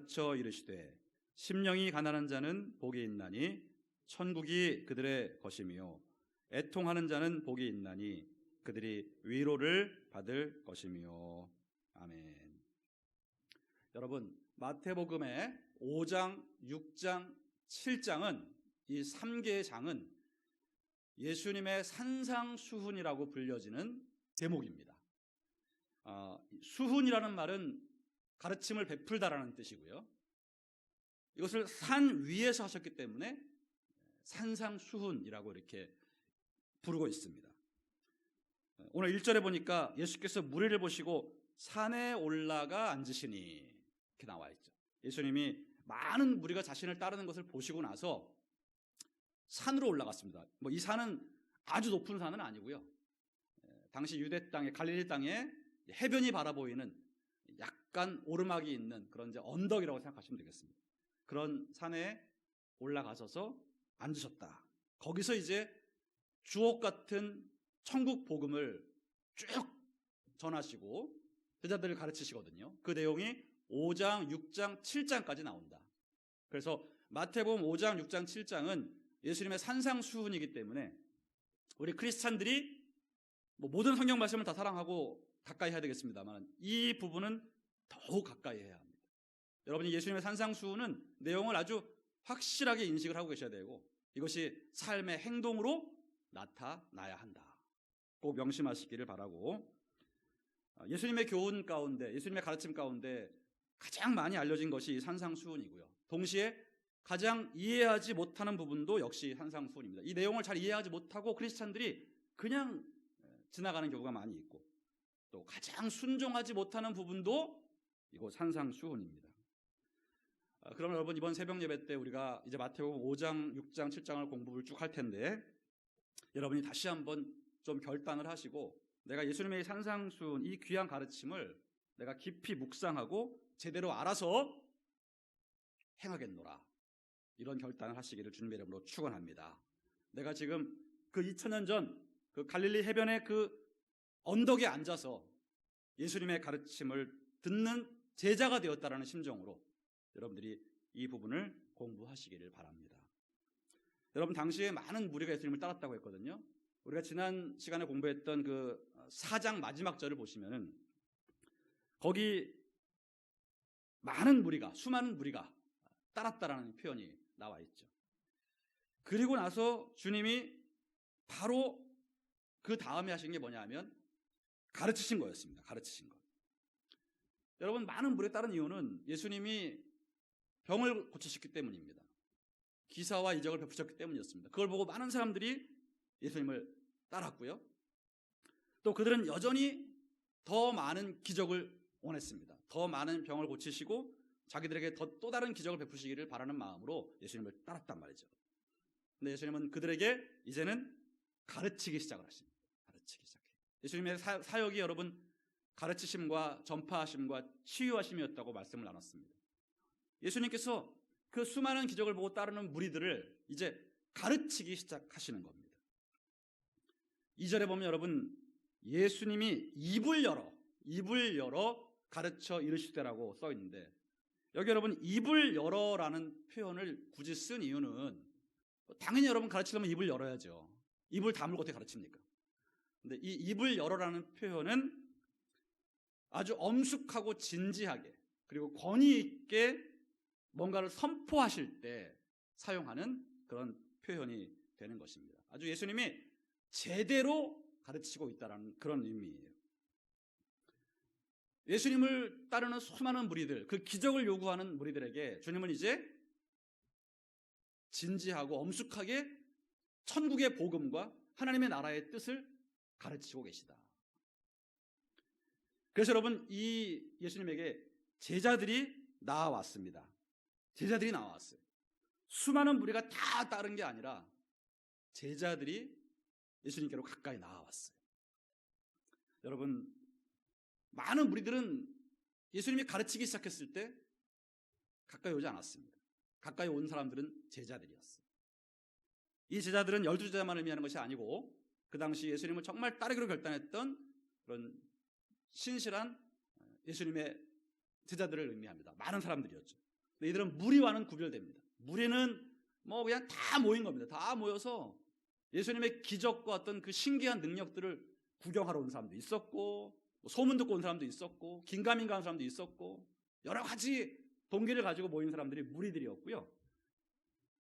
가르쳐 이르시되 심령이 가난한 자는 복이 있나니 천국이 그들의 것이며 애통하는 자는 복이 있나니 그들이 위로를 받을 것이며. 아멘. 여러분, 마태복음의 5장, 6장, 7장은 이 3개의 장은 예수님의 산상수훈이라고 불려지는 대목입니다. 수훈이라는 말은 가르침을 베풀다라는 뜻이고요. 이것을 산 위에서 하셨기 때문에 산상수훈이라고 이렇게 부르고 있습니다. 오늘 1절에 보니까 예수께서 무리를 보시고 산에 올라가 앉으시니 이렇게 나와 있죠. 예수님이 많은 무리가 자신을 따르는 것을 보시고 나서 산으로 올라갔습니다. 이 산은 아주 높은 산은 아니고요. 당시 유대 땅에, 갈릴리 땅에 해변이 바라보이는 약간 오르막이 있는 그런 이제 언덕이라고 생각하시면 되겠습니다. 그런 산에 올라가셔서 앉으셨다. 거기서 이제 주옥 같은 천국 복음을 쭉 전하시고 제자들을 가르치시거든요. 그 내용이 5장, 6장, 7장까지 나온다. 그래서 마태복음 5장, 6장, 7장은 예수님의 산상수훈이기 때문에 우리 크리스찬들이 모든 성경 말씀을 다 사랑하고 가까이 해야 되겠습니다만 이 부분은 더욱 가까이 해야 합니다. 여러분이 예수님의 산상수훈은 내용을 아주 확실하게 인식을 하고 계셔야 되고 이것이 삶의 행동으로 나타나야 한다. 꼭 명심하시기를 바라고, 예수님의 교훈 가운데, 예수님의 가르침 가운데 가장 많이 알려진 것이 산상수훈이고요. 동시에 가장 이해하지 못하는 부분도 역시 산상수훈입니다. 이 내용을 잘 이해하지 못하고 크리스찬들이 그냥 지나가는 경우가 많이 있고 또 가장 순종하지 못하는 부분도 이거 산상수훈입니다. 그럼 여러분, 이번 새벽 예배 때 우리가 이제 마태복음 5장, 6장, 7장을 공부를 쭉 할 텐데 여러분이 다시 한번 좀 결단을 하시고 내가 예수님의 산상수훈, 이 귀한 가르침을 내가 깊이 묵상하고 제대로 알아서 행하겠노라, 이런 결단을 하시기를 주님의 이름으로 축원합니다. 내가 지금 그 2000년 전 그 갈릴리 해변의 그 언덕에 앉아서 예수님의 가르침을 듣는 제자가 되었다라는 심정으로 여러분들이 이 부분을 공부하시기를 바랍니다. 여러분, 당시에 많은 무리가 예수님을 따랐다고 했거든요. 우리가 지난 시간에 공부했던 그 4장 마지막 절을 보시면은 거기 많은 무리가, 수많은 무리가 따랐다라는 표현이 나와 있죠. 그리고 나서 주님이 바로 그 다음에 하신 게 뭐냐면 가르치신 거였습니다. 가르치신 것. 여러분, 많은 무리에 따른 이유는 예수님이 병을 고치셨기 때문입니다. 기사와 이적을 베푸셨기 때문이었습니다. 그걸 보고 많은 사람들이 예수님을 따랐고요. 또 그들은 여전히 더 많은 기적을 원했습니다. 더 많은 병을 고치시고 자기들에게 또 다른 기적을 베푸시기를 바라는 마음으로 예수님을 따랐단 말이죠. 근데 예수님은 그들에게 이제는 가르치기 시작을 하십니다. 가르치기 시작해요. 예수님의 사역이 여러분 가르치심과 전파하심과 치유하심이었다고 말씀을 나눴습니다. 예수님께서 그 수많은 기적을 보고 따르는 무리들을 이제 가르치기 시작하시는 겁니다. 2절에 보면 여러분, 예수님이 입을 열어 가르쳐 이르시되라고 써 있는데, 여기 여러분 입을 열어라는 표현을 굳이 쓴 이유는 당연히 여러분 가르치려면 입을 열어야죠. 입을 다물고 어떻게 가르칩니까? 근데 이 입을 열어라는 표현은 아주 엄숙하고 진지하게 그리고 권위 있게 뭔가를 선포하실 때 사용하는 그런 표현이 되는 것입니다. 아주 예수님이 제대로 가르치고 있다는 그런 의미예요. 예수님을 따르는 수많은 무리들, 그 기적을 요구하는 무리들에게 주님은 이제 진지하고 엄숙하게 천국의 복음과 하나님의 나라의 뜻을 가르치고 계시다. 그래서 여러분, 이 예수님에게 제자들이 나와왔습니다. 제자들이 나왔어요. 수많은 무리가 다 따른 게 아니라 제자들이 예수님께로 가까이 나와왔어요. 여러분, 많은 무리들은 예수님이 가르치기 시작했을 때 가까이 오지 않았습니다. 가까이 온 사람들은 제자들이었어요. 이 제자들은 12제자만을 의미하는 것이 아니고 그 당시 예수님을 정말 따르기로 결단했던 그런 신실한 예수님의 제자들을 의미합니다. 많은 사람들이었죠. 근데 이들은 무리와는 구별됩니다. 무리는 뭐 그냥 다 모인 겁니다. 다 모여서 예수님의 기적과 어떤 그 신기한 능력들을 구경하러 온 사람도 있었고, 소문 듣고 온 사람도 있었고, 긴가민가 한 사람도 있었고, 여러 가지 동기를 가지고 모인 사람들이 무리들이었고요.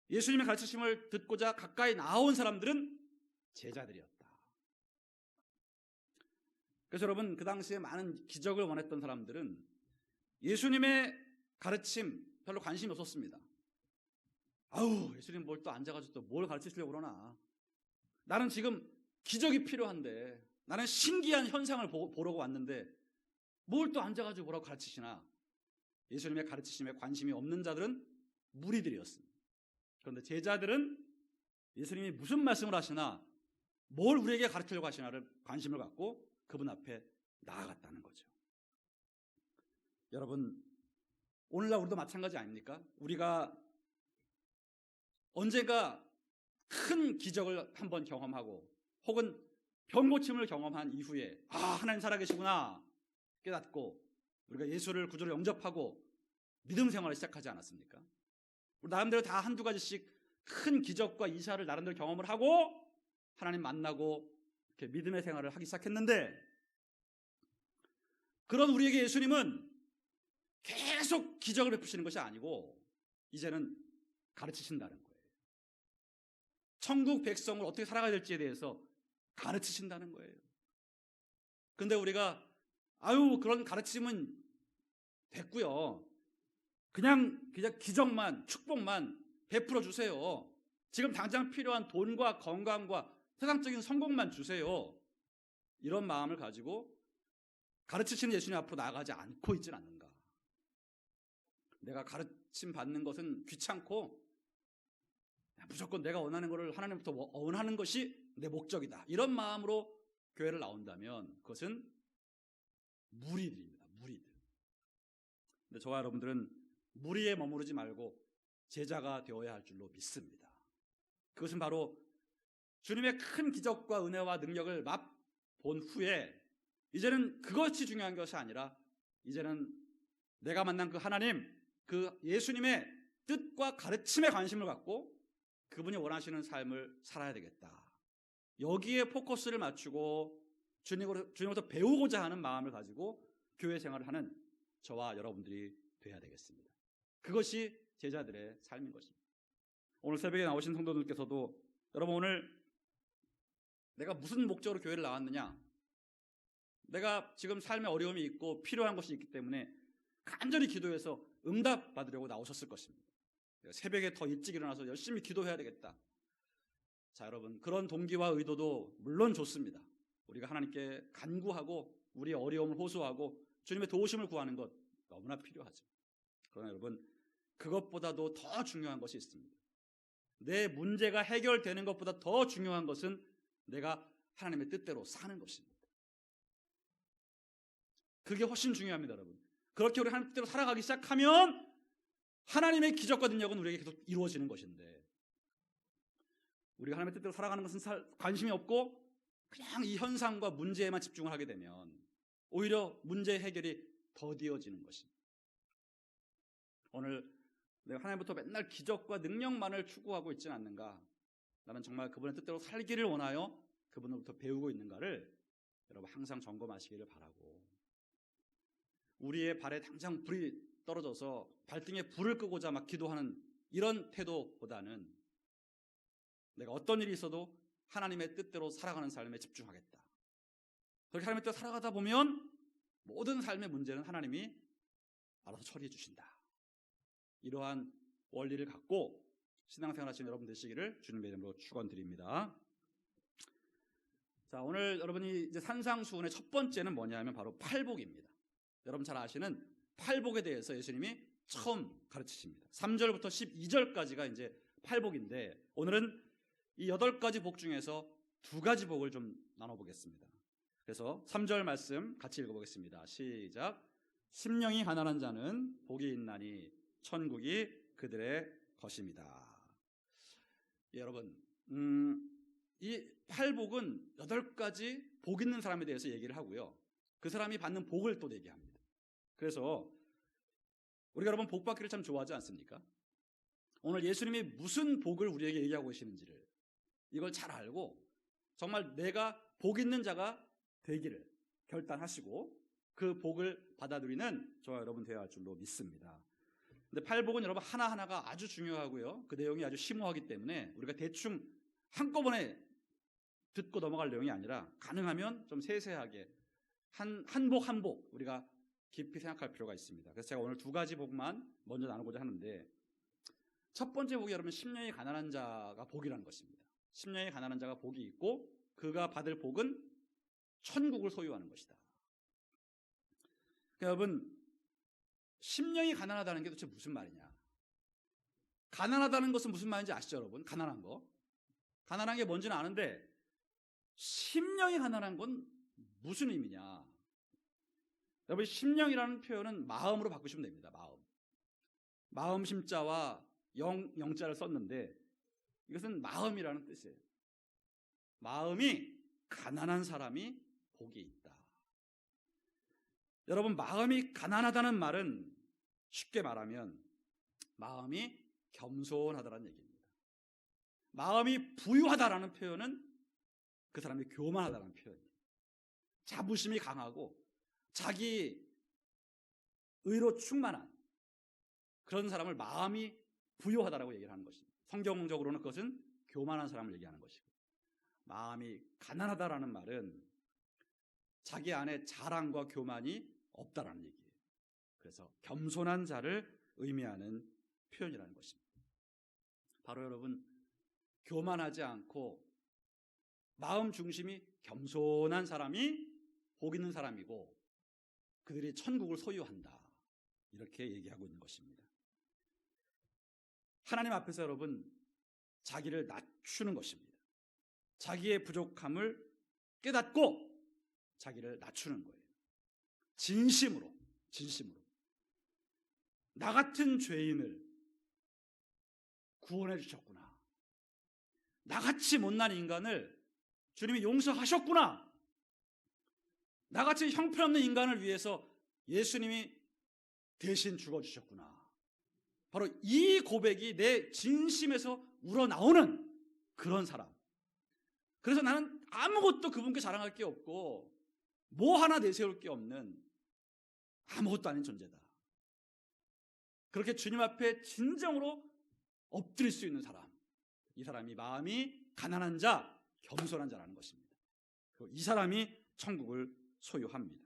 예수님의 가르치심을 듣고자 가까이 나온 사람들은 제자들이었다. 그래서 여러분, 그 당시에 많은 기적을 원했던 사람들은 예수님의 가르침 별로 관심이 없었습니다. 아우, 예수님 뭘 또 앉아가지고 또 뭘 가르치시려고 그러나. 나는 지금 기적이 필요한데, 나는 신기한 현상을 보려고 왔는데 뭘 또 앉아가지고 뭐라고 가르치시나. 예수님의 가르치심에 관심이 없는 자들은 무리들이었습니다. 그런데 제자들은 예수님이 무슨 말씀을 하시나, 뭘 우리에게 가르치려고 하시나를 관심을 갖고 그분 앞에 나아갔다는 거죠. 여러분, 오늘날 우리도 마찬가지 아닙니까? 우리가 언젠가 큰 기적을 한번 경험하고 혹은 병고침을 경험한 이후에 하나님 살아계시구나 깨닫고 우리가 예수를 구주로 영접하고 믿음 생활을 시작하지 않았습니까? 우리 나름대로 다 한두 가지씩 큰 기적과 이사를 나름대로 경험을 하고 하나님 만나고 이렇게 믿음의 생활을 하기 시작했는데, 그런 우리에게 예수님은 계속 기적을 베푸시는 것이 아니고 이제는 가르치신다는 거예요. 천국 백성을 어떻게 살아가야 될지에 대해서 가르치신다는 거예요. 근데 우리가 그런 가르침은 됐고요. 그냥 기적만, 축복만 베풀어 주세요. 지금 당장 필요한 돈과 건강과 세상적인 성공만 주세요. 이런 마음을 가지고 가르치시는 예수님 앞으로 나아가지 않고 있지는 않는가. 내가 가르침 받는 것은 귀찮고 무조건 내가 원하는 것을 하나님부터 원하는 것이 내 목적이다. 이런 마음으로 교회를 나온다면 그것은 무리들입니다. 무리들. 근데 저와 여러분들은 무리에 머무르지 말고 제자가 되어야 할 줄로 믿습니다. 그것은 바로 주님의 큰 기적과 은혜와 능력을 맛본 후에 이제는 그것이 중요한 것이 아니라 이제는 내가 만난 그 하나님, 그 예수님의 뜻과 가르침에 관심을 갖고 그분이 원하시는 삶을 살아야 되겠다. 여기에 포커스를 맞추고 주님으로부터 배우고자 하는 마음을 가지고 교회 생활을 하는 저와 여러분들이 돼야 되겠습니다. 그것이 제자들의 삶인 것입니다. 오늘 새벽에 나오신 성도들께서도 여러분, 오늘 내가 무슨 목적으로 교회를 나왔느냐, 내가 지금 삶에 어려움이 있고 필요한 것이 있기 때문에 간절히 기도해서 응답 받으려고 나오셨을 것입니다. 새벽에 더 일찍 일어나서 열심히 기도해야 되겠다. 자, 여러분, 그런 동기와 의도도 물론 좋습니다. 우리가 하나님께 간구하고 우리의 어려움을 호소하고 주님의 도우심을 구하는 것 너무나 필요하죠. 그러나 여러분, 그것보다도 더 중요한 것이 있습니다. 내 문제가 해결되는 것보다 더 중요한 것은 내가 하나님의 뜻대로 사는 것입니다. 그게 훨씬 중요합니다, 여러분. 그렇게 우리 하나님 뜻대로 살아가기 시작하면 하나님의 기적과 능력은 우리에게 계속 이루어지는 것인데, 우리가 하나님의 뜻대로 살아가는 것은 관심이 없고 그냥 이 현상과 문제에만 집중을 하게 되면 오히려 문제 해결이 더디어지는 것입니다. 오늘 내가 하나님부터 맨날 기적과 능력만을 추구하고 있지는 않는가, 나는 정말 그분의 뜻대로 살기를 원하여 그분으로부터 배우고 있는가를 여러분 항상 점검하시기를 바라고, 우리의 발에 당장 불이 떨어져서 발등에 불을 끄고자 막 기도하는 이런 태도보다는 내가 어떤 일이 있어도 하나님의 뜻대로 살아가는 삶에 집중하겠다. 그렇게 하나님의 뜻대로 살아가다 보면 모든 삶의 문제는 하나님이 알아서 처리해 주신다. 이러한 원리를 갖고 신앙생활 하시는 여러분 되시기를 주님의 이름으로 축원드립니다. 자, 오늘 여러분이 이제 산상수훈의 첫 번째는 뭐냐면 바로 팔복입니다. 여러분 잘 아시는 팔복에 대해서 예수님이 처음 가르치십니다. 3절부터 12절까지가 이제 팔복인데, 오늘은 이 8가지 복 중에서 2가지 복을 좀 나눠보겠습니다. 그래서 3절 말씀 같이 읽어보겠습니다. 시작. 심령이 가난한 자는 복이 있나니 천국이 그들의 것입니다. 예, 여러분, 이 팔복은 8가지 복 있는 사람에 대해서 얘기를 하고요, 그 사람이 받는 복을 또 얘기합니다. 그래서 우리가 여러분 복 받기를 참 좋아하지 않습니까? 오늘 예수님이 무슨 복을 우리에게 얘기하고 계시는지를 이걸 잘 알고 정말 내가 복 있는 자가 되기를 결단하시고 그 복을 받아들이는 저와 여러분 되어야 할 줄로 믿습니다. 근데 팔복은 여러분 하나하나가 아주 중요하고요. 그 내용이 아주 심오하기 때문에 우리가 대충 한꺼번에 듣고 넘어갈 내용이 아니라 가능하면 좀 세세하게 한 복 한 복 우리가 깊이 생각할 필요가 있습니다. 그래서 제가 오늘 두 가지 복만 먼저 나누고자 하는데, 첫 번째 복이 여러분 심령이 가난한 자가 복이라는 것입니다. 심령이 가난한 자가 복이 있고 그가 받을 복은 천국을 소유하는 것이다. 그러니까 여러분 심령이 가난하다는 게 도대체 무슨 말이냐? 가난하다는 것은 무슨 말인지 아시죠 여러분? 가난한 거. 가난한 게 뭔지는 아는데 심령이 가난한 건 무슨 의미냐? 여러분 심령이라는 표현은 마음으로 바꾸시면 됩니다. 마음 심자와 영자를 썼는데 이것은 마음이라는 뜻이에요. 마음이 가난한 사람이 복이 있다. 여러분 마음이 가난하다는 말은 쉽게 말하면 마음이 겸손하다는 얘기입니다. 마음이 부유하다라는 표현은 그 사람이 교만하다는 표현이에요. 자부심이 강하고 자기 의로 충만한 그런 사람을 마음이 부유하다라고 얘기를 하는 것입니다. 성경적으로는 그것은 교만한 사람을 얘기하는 것이고, 마음이 가난하다라는 말은 자기 안에 자랑과 교만이 없다라는 얘기예요. 그래서 겸손한 자를 의미하는 표현이라는 것입니다. 바로 여러분 교만하지 않고 마음 중심이 겸손한 사람이 복 있는 사람이고 그들이 천국을 소유한다, 이렇게 얘기하고 있는 것입니다. 하나님 앞에서 여러분 자기를 낮추는 것입니다. 자기의 부족함을 깨닫고 자기를 낮추는 거예요. 진심으로 나 같은 죄인을 구원해 주셨구나, 나같이 못난 인간을 주님이 용서하셨구나, 나같이 형편없는 인간을 위해서 예수님이 대신 죽어주셨구나, 바로 이 고백이 내 진심에서 우러나오는 그런 사람. 그래서 나는 아무것도 그분께 자랑할 게 없고 뭐 하나 내세울 게 없는 아무것도 아닌 존재다. 그렇게 주님 앞에 진정으로 엎드릴 수 있는 사람, 이 사람이 마음이 가난한 자, 겸손한 자라는 것입니다. 그리고 이 사람이 천국을 소유합니다.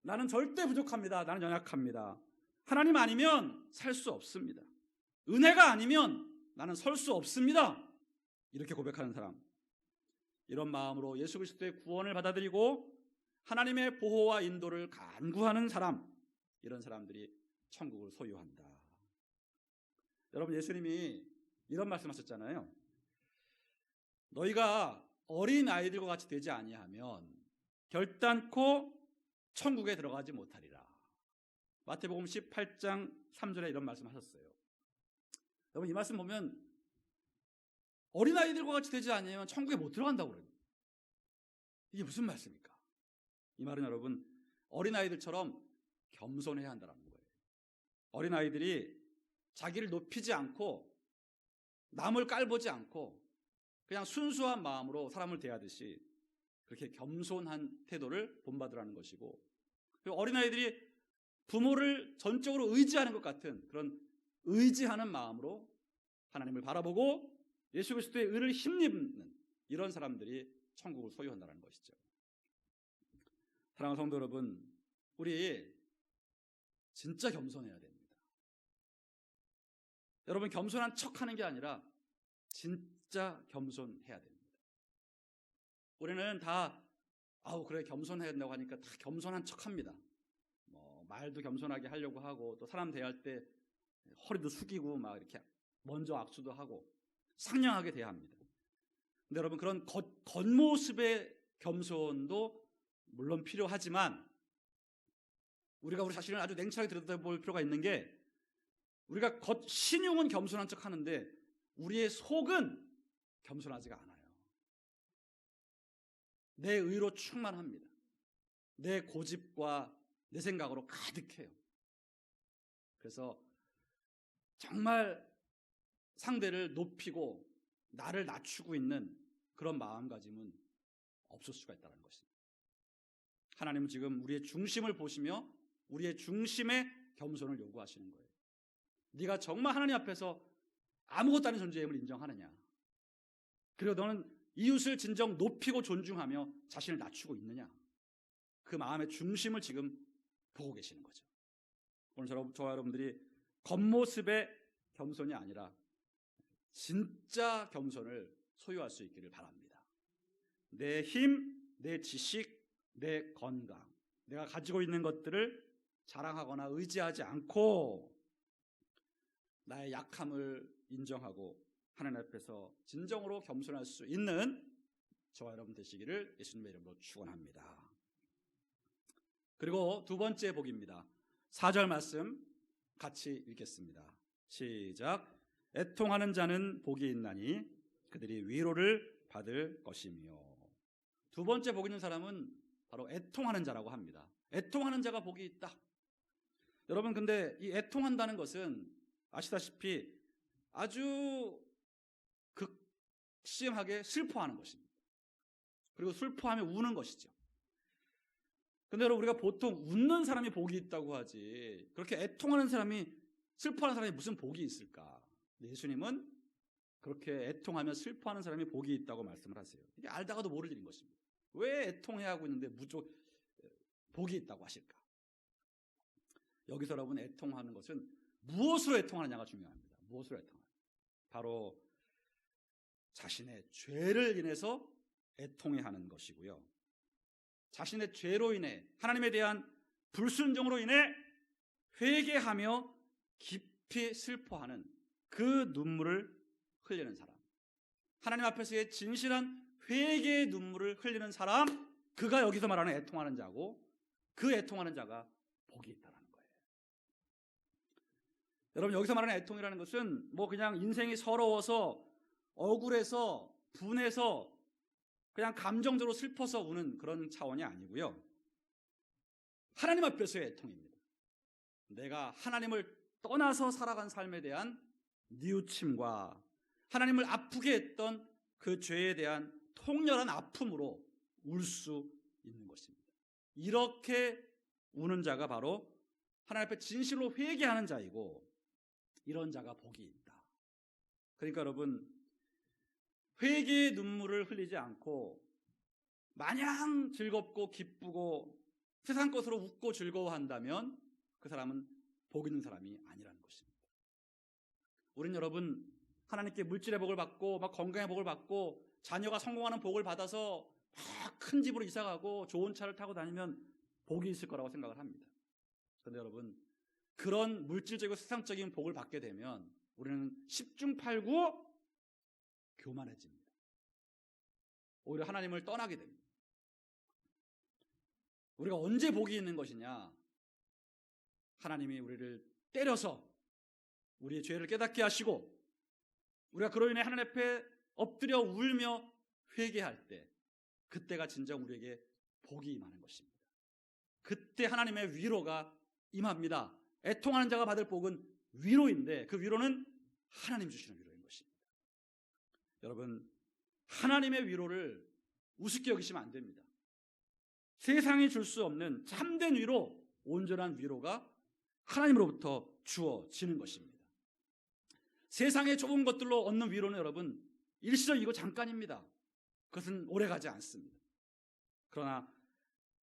나는 절대 부족합니다. 나는 연약합니다. 하나님 아니면 살 수 없습니다. 은혜가 아니면 나는 설 수 없습니다. 이렇게 고백하는 사람, 이런 마음으로 예수 그리스도의 구원을 받아들이고 하나님의 보호와 인도를 간구하는 사람, 이런 사람들이 천국을 소유한다. 여러분 예수님이 이런 말씀하셨잖아요. 너희가 어린 아이들과 같이 되지 아니하면 결단코 천국에 들어가지 못하리라. 마태복음 18장 3절에 이런 말씀하셨어요. 여러분 이 말씀 보면 어린아이들과 같이 되지 않으면 천국에 못 들어간다고 그래요. 이게 무슨 말씀입니까? 이 말은 여러분 어린아이들처럼 겸손해야 한다는 거예요. 어린아이들이 자기를 높이지 않고 남을 깔보지 않고 그냥 순수한 마음으로 사람을 대하듯이 그렇게 겸손한 태도를 본받으라는 것이고, 그리고 어린아이들이 부모를 전적으로 의지하는 것 같은 그런 의지하는 마음으로 하나님을 바라보고 예수 그리스도의 의를 힘입는 이런 사람들이 천국을 소유한다는 것이죠. 사랑하는 성도 여러분, 우리 진짜 겸손해야 됩니다. 여러분 겸손한 척하는 게 아니라 진짜 겸손해야 됩니다. 우리는 다 그래 겸손해야 된다고 하니까 다 겸손한 척합니다. 말도 겸손하게 하려고 하고 또 사람 대할 때 허리도 숙이고 막 이렇게 먼저 악수도 하고 상냥하게 대합니다. 근데 여러분 그런 겉모습의 겸손도 물론 필요하지만 우리가 우리 자신을 아주 냉철하게 들여다볼 필요가 있는 게, 우리가 신용은 겸손한 척 하는데 우리의 속은 겸손하지가 않아요. 내 의로 충만합니다. 내 고집과 내 생각으로 가득해요. 그래서 정말 상대를 높이고 나를 낮추고 있는 그런 마음가짐은 없을 수가 있다는 것입니다. 하나님은 지금 우리의 중심을 보시며 우리의 중심에 겸손을 요구하시는 거예요. 네가 정말 하나님 앞에서 아무것도 아닌 존재임을 인정하느냐? 그리고 너는 이웃을 진정 높이고 존중하며 자신을 낮추고 있느냐? 그 마음의 중심을 지금 보고 계시는 거죠. 오늘 저와 여러분들이 겉모습의 겸손이 아니라 진짜 겸손을 소유할 수 있기를 바랍니다. 내 힘, 내 지식, 내 건강, 내가 가지고 있는 것들을 자랑하거나 의지하지 않고 나의 약함을 인정하고 하나님 앞에서 진정으로 겸손할 수 있는 저와 여러분 되시기를 예수님의 이름으로 축원합니다. 그리고 두 번째 복입니다. 4절 말씀 같이 읽겠습니다. 시작. 애통하는 자는 복이 있나니 그들이 위로를 받을 것이며. 두 번째 복 있는 사람은 바로 애통하는 자라고 합니다. 애통하는 자가 복이 있다. 여러분, 근데 이 애통한다는 것은 아시다시피 아주 극심하게 슬퍼하는 것입니다. 그리고 슬퍼하며 우는 것이죠. 근데 여러분, 우리가 보통 웃는 사람이 복이 있다고 하지 그렇게 애통하는 사람이, 슬퍼하는 사람이 무슨 복이 있을까? 예수님은 그렇게 애통하며 슬퍼하는 사람이 복이 있다고 말씀을 하세요. 이게 알다가도 모를 일인 것입니다. 왜 애통해야 하고 있는데 복이 있다고 하실까? 여기서 여러분, 애통하는 것은 무엇으로 애통하느냐가 중요합니다. 무엇으로 애통하느냐? 바로 자신의 죄를 인해서 애통해하는 것이고요. 자신의 죄로 인해, 하나님에 대한 불순종으로 인해 회개하며 깊이 슬퍼하는 그 눈물을 흘리는 사람, 하나님 앞에서의 진실한 회개의 눈물을 흘리는 사람, 그가 여기서 말하는 애통하는 자고, 그 애통하는 자가 복이 있다는 거예요. 여러분, 여기서 말하는 애통이라는 것은 뭐 그냥 인생이 서러워서 억울해서 분해서 그냥 감정적으로 슬퍼서 우는 그런 차원이 아니고요. 하나님 앞에서의 애통입니다. 내가 하나님을 떠나서 살아간 삶에 대한 뉘우침과 하나님을 아프게 했던 그 죄에 대한 통렬한 아픔으로 울 수 있는 것입니다. 이렇게 우는 자가 바로 하나님 앞에 진실로 회개하는 자이고, 이런 자가 복이 있다. 그러니까 여러분, 회개의 눈물을 흘리지 않고 마냥 즐겁고 기쁘고 세상 것으로 웃고 즐거워한다면 그 사람은 복 있는 사람이 아니라는 것입니다. 우린 여러분, 하나님께 물질의 복을 받고 막 건강의 복을 받고 자녀가 성공하는 복을 받아서 막 큰 집으로 이사가고 좋은 차를 타고 다니면 복이 있을 거라고 생각을 합니다. 그런데 여러분, 그런 물질적이고 세상적인 복을 받게 되면 우리는 10중 8구 교만해집니다. 오히려 하나님을 떠나게 됩니다. 우리가 언제 복이 있는 것이냐? 하나님이 우리를 때려서 우리의 죄를 깨닫게 하시고 우리가 그로 인해 하나님 앞에 엎드려 울며 회개할 때, 그때가 진정 우리에게 복이 임하는 것입니다. 그때 하나님의 위로가 임합니다. 애통하는 자가 받을 복은 위로인데 그 위로는 하나님 주시는 위로인 것입니다. 여러분, 하나님의 위로를 우습게 여기시면 안 됩니다. 세상이 줄 수 없는 참된 위로, 온전한 위로가 하나님으로부터 주어지는 것입니다. 세상의 좁은 것들로 얻는 위로는 여러분, 일시적이고 잠깐입니다. 그것은 오래가지 않습니다. 그러나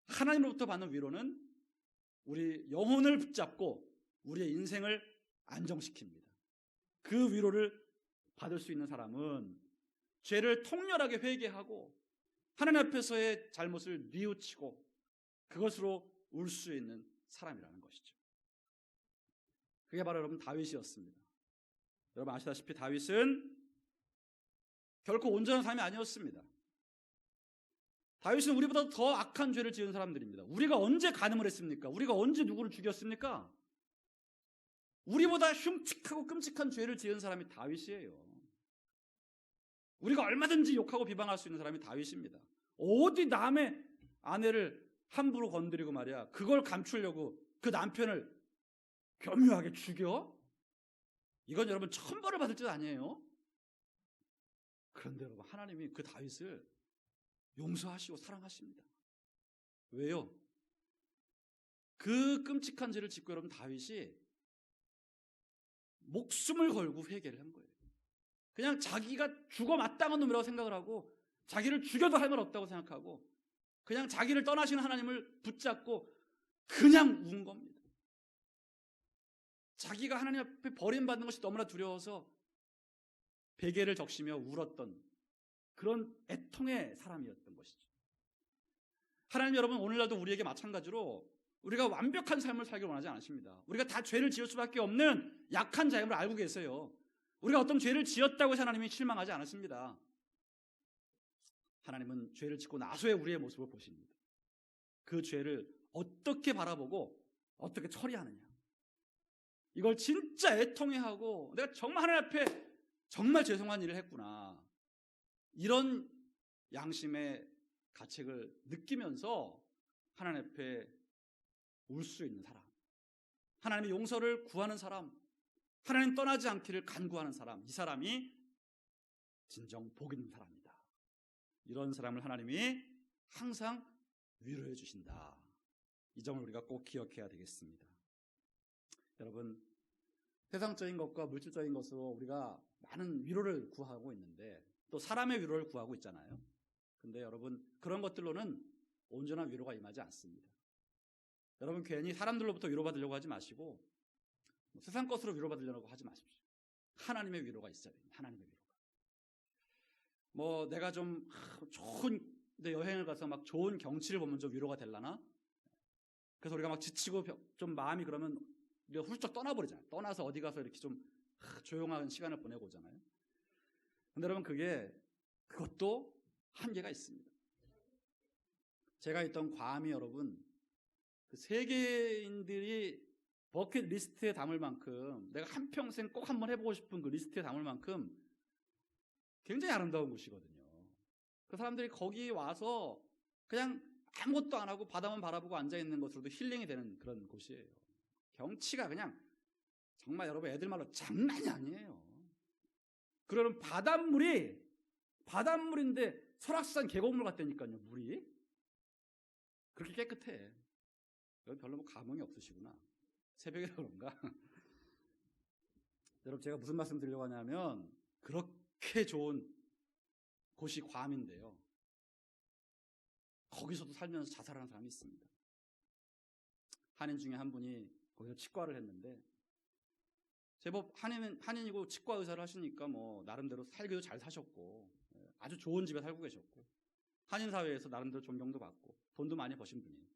하나님으로부터 받는 위로는 우리 영혼을 붙잡고 우리의 인생을 안정시킵니다. 그 위로를 받을 수 있는 사람은 죄를 통렬하게 회개하고 하나님 앞에서의 잘못을 뉘우치고 그것으로 울 수 있는 사람이라는 것이죠. 그게 바로 여러분 다윗이었습니다. 여러분 아시다시피 다윗은 결코 온전한 사람이 아니었습니다. 다윗은 우리보다 더 악한 죄를 지은 사람들입니다. 우리가 언제 간음을 했습니까? 우리가 언제 누구를 죽였습니까? 우리보다 흉측하고 끔찍한 죄를 지은 사람이 다윗이에요. 우리가 얼마든지 욕하고 비방할 수 있는 사람이 다윗입니다. 어디 남의 아내를 함부로 건드리고 말이야, 그걸 감추려고 그 남편을 교묘하게 죽여? 이건 여러분 천벌을 받을 짓 아니에요? 그런데 여러분 하나님이 그 다윗을 용서하시고 사랑하십니다. 왜요? 그 끔찍한 죄를 짓고 여러분 다윗이 목숨을 걸고 회개를 한 거예요. 그냥 자기가 죽어 마땅한 놈이라고 생각을 하고 자기를 죽여도 할 말 없다고 생각하고 그냥 자기를 떠나시는 하나님을 붙잡고 그냥 운 겁니다. 자기가 하나님 앞에 버림받는 것이 너무나 두려워서 베개를 적시며 울었던 그런 애통의 사람이었던 것이죠. 하나님 여러분 오늘날도 우리에게 마찬가지로 우리가 완벽한 삶을 살기를 원하지 않으십니다. 우리가 다 죄를 지을 수밖에 없는 약한 자임을 알고 계세요. 우리가 어떤 죄를 지었다고 해서 하나님이 실망하지 않으십니다. 하나님은 죄를 짓고 나서의 우리의 모습을 보십니다. 그 죄를 어떻게 바라보고 어떻게 처리하느냐. 이걸 진짜 애통해하고 내가 정말 하나님 앞에 정말 죄송한 일을 했구나. 이런 양심의 가책을 느끼면서 하나님 앞에 울 수 있는 사람, 하나님의 용서를 구하는 사람, 하나님 떠나지 않기를 간구하는 사람, 이 사람이 진정 복 있는 사람이다. 이런 사람을 하나님이 항상 위로해 주신다. 이 점을 우리가 꼭 기억해야 되겠습니다. 여러분, 세상적인 것과 물질적인 것으로 우리가 많은 위로를 구하고 있는데 또 사람의 위로를 구하고 있잖아요. 근데 여러분 그런 것들로는 온전한 위로가 임하지 않습니다. 여러분 괜히 사람들로부터 위로받으려고 하지 마시고 세상 것으로 위로받으려고 하지 마십시오. 하나님의 위로가 있어야 됩니다. 하나님의 위로가. 내가 좀 좋은 데 여행을 가서 막 좋은 경치를 보면 좀 위로가 되려나? 그래서 우리가 막 지치고 좀 마음이 그러면 우리가 훌쩍 떠나버리잖아요. 떠나서 어디 가서 이렇게 좀 조용한 시간을 보내고 오잖아요. 근데 여러분 그것도 한계가 있습니다. 제가 있던 괌이 여러분 그 세계인들이 버킷리스트에 담을 만큼 내가 한평생 꼭 한번 해보고 싶은 그 리스트에 담을 만큼 굉장히 아름다운 곳이거든요. 그 사람들이 거기 와서 그냥 아무것도 안 하고 바다만 바라보고 앉아있는 것으로도 힐링이 되는 그런 곳이에요. 경치가 그냥 정말 여러분 애들 말로 장난이 아니에요. 그러면 바닷물인데 설악산 계곡물 같다니까요. 물이 그렇게 깨끗해. 여기 별로 감흥이 없으시구나. 새벽이라 그런가? 여러분 제가 무슨 말씀 드리려고 하냐면 그렇게 좋은 곳이 괌인데요. 거기서도 살면서 자살하는 사람이 있습니다. 한인 중에 한 분이 거기서 치과를 했는데 제법 한인이고 치과 의사를 하시니까 나름대로 살기도 잘 사셨고 아주 좋은 집에 살고 계셨고 한인 사회에서 나름대로 존경도 받고 돈도 많이 버신 분이에요.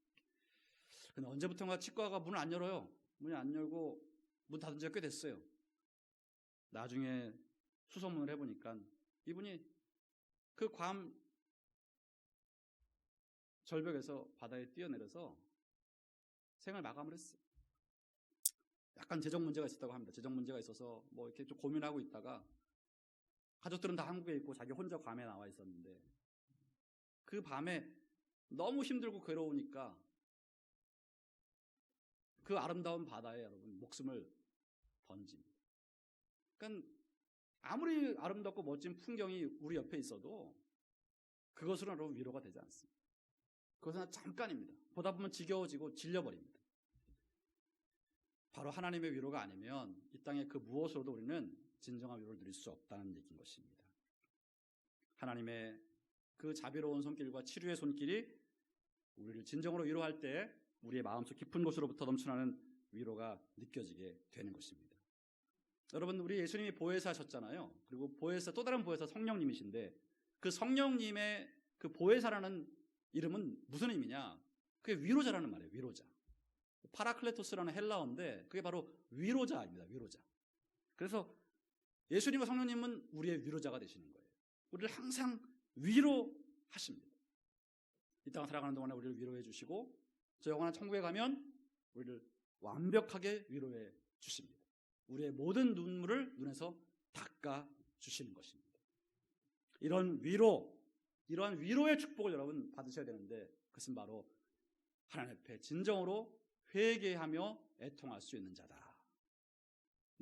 근데 언제부턴가 치과가 문을 안 열어요. 문이 안 열고 문 닫은 지가 꽤 됐어요. 나중에 수소문을 해보니까 이분이 그 괌 절벽에서 바다에 뛰어내려서 생을 마감을 했어요. 약간 재정 문제가 있었다고 합니다. 재정 문제가 있어서 이렇게 좀 고민하고 있다가 가족들은 다 한국에 있고 자기 혼자 괌에 나와 있었는데 그 밤에 너무 힘들고 괴로우니까 그 아름다운 바다에 여러분 목숨을 던집니다. 그러니까 아무리 아름답고 멋진 풍경이 우리 옆에 있어도 그것으로는 여러분 위로가 되지 않습니다. 그것은 잠깐입니다. 보다 보면 지겨워지고 질려버립니다. 바로 하나님의 위로가 아니면 이 땅의 그 무엇으로도 우리는 진정한 위로를 누릴 수 없다는 얘기인 것입니다. 하나님의 그 자비로운 손길과 치료의 손길이 우리를 진정으로 위로할 때 우리의 마음속 깊은 곳으로부터 넘쳐나는 위로가 느껴지게 되는 것입니다. 여러분 우리 예수님이 보혜사셨잖아요. 그리고 또 다른 보혜사 성령님이신데 그 성령님의 그 보혜사라는 이름은 무슨 의미냐? 그게 위로자라는 말이에요. 위로자. 파라클레토스라는 헬라어인데 그게 바로 위로자입니다. 위로자. 그래서 예수님과 성령님은 우리의 위로자가 되시는 거예요. 우리를 항상 위로하십니다. 이 땅을 살아가는 동안에 우리를 위로해 주시고 저 영원한 천국에 가면 우리를 완벽하게 위로해 주십니다. 우리의 모든 눈물을 눈에서 닦아 주시는 것입니다. 이러한 위로의 축복을 여러분 받으셔야 되는데 그것은 바로 하나님 앞에 진정으로 회개하며 애통할 수 있는 자다.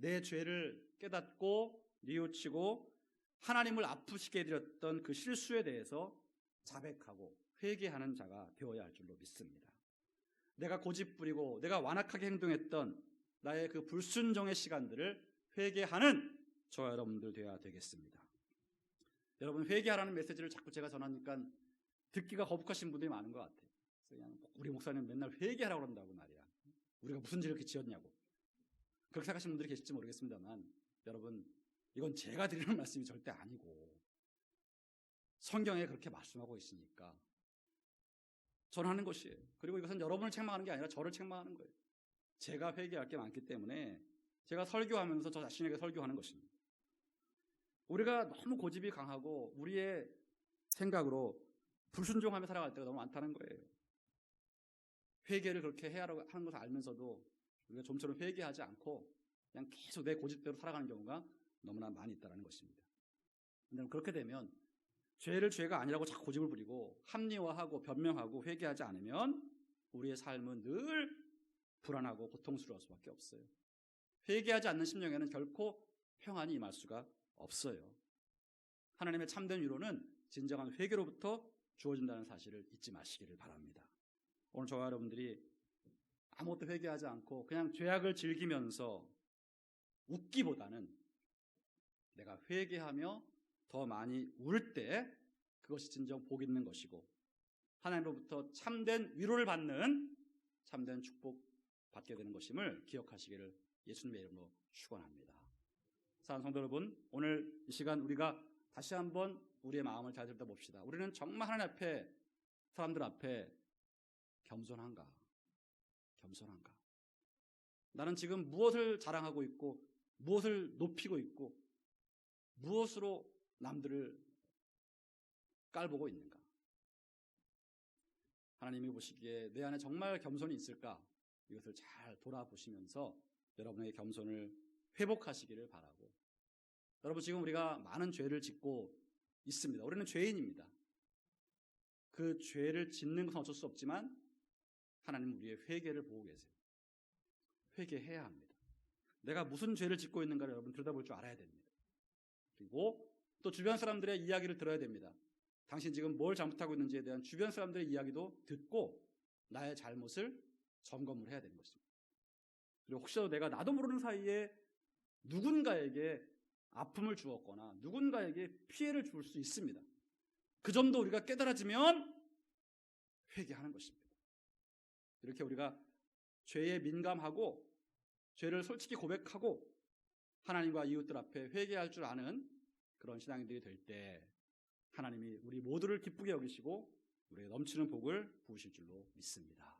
내 죄를 깨닫고 뉘우치고 하나님을 아프시게 해드렸던 그 실수에 대해서 자백하고 회개하는 자가 되어야 할 줄로 믿습니다. 내가 고집부리고 내가 완악하게 행동했던 나의 그 불순종의 시간들을 회개하는 저와 여러분들 되어야 되겠습니다. 여러분, 회개하라는 메시지를 자꾸 제가 전하니까 듣기가 거북하신 분들이 많은 것 같아요. 그냥 우리 목사님 맨날 회개하라고 그런다고 말이야. 우리가 무슨 죄를 이렇게 지었냐고. 그렇게 생각하시는 분들이 계실지 모르겠습니다만, 여러분, 이건 제가 드리는 말씀이 절대 아니고 성경에 그렇게 말씀하고 있으니까 전하는 것이에요. 그리고 이것은 여러분을 책망하는 게 아니라 저를 책망하는 거예요. 제가 회개할 게 많기 때문에 제가 설교하면서 저 자신에게 설교하는 것입니다. 우리가 너무 고집이 강하고 우리의 생각으로 불순종하며 살아갈 때가 너무 많다는 거예요. 회개를 그렇게 해야 하는 것을 알면서도 우리가 좀처럼 회개하지 않고 그냥 계속 내 고집대로 살아가는 경우가 너무나 많이 있다는 것입니다. 근데 그렇게 되면 죄를 죄가 아니라고 자꾸 고집을 부리고 합리화하고 변명하고 회개하지 않으면 우리의 삶은 늘 불안하고 고통스러울 수밖에 없어요. 회개하지 않는 심령에는 결코 평안이 임할 수가 없어요. 하나님의 참된 위로는 진정한 회개로부터 주어진다는 사실을 잊지 마시기를 바랍니다. 오늘 저와 여러분들이 아무것도 회개하지 않고 그냥 죄악을 즐기면서 웃기보다는 내가 회개하며 더 많이 울 때 그것이 진정 복 있는 것이고 하나님으로부터 참된 위로를 받는 참된 축복 받게 되는 것임을 기억하시기를 예수님의 이름으로 축원합니다. 사랑하는 성도 여러분, 오늘 이 시간 우리가 다시 한번 우리의 마음을 잘 들여다봅시다. 우리는 정말 하나님 앞에, 사람들 앞에 겸손한가? 나는 지금 무엇을 자랑하고 있고 무엇을 높이고 있고 무엇으로 남들을 깔보고 있는가? 하나님이 보시기에 내 안에 정말 겸손이 있을까? 이것을 잘 돌아보시면서 여러분의 겸손을 회복하시기를 바라고, 여러분, 지금 우리가 많은 죄를 짓고 있습니다. 우리는 죄인입니다. 그 죄를 짓는 것은 어쩔 수 없지만 하나님은 우리의 회개를 보고 계세요. 회개해야 합니다. 내가 무슨 죄를 짓고 있는가를 여러분 들여다볼 줄 알아야 됩니다. 그리고 또 주변 사람들의 이야기를 들어야 됩니다. 당신 지금 뭘 잘못하고 있는지에 대한 주변 사람들의 이야기도 듣고 나의 잘못을 점검을 해야 되는 것입니다. 그리고 혹시라도 내가 나도 모르는 사이에 누군가에게 아픔을 주었거나 누군가에게 피해를 줄 수 있습니다. 그 점도 우리가 깨달아지면 회개하는 것입니다. 이렇게 우리가 죄에 민감하고 죄를 솔직히 고백하고 하나님과 이웃들 앞에 회개할 줄 아는 그런 신앙인들이 될 때 하나님이 우리 모두를 기쁘게 여기시고 우리에게 넘치는 복을 부으실 줄로 믿습니다.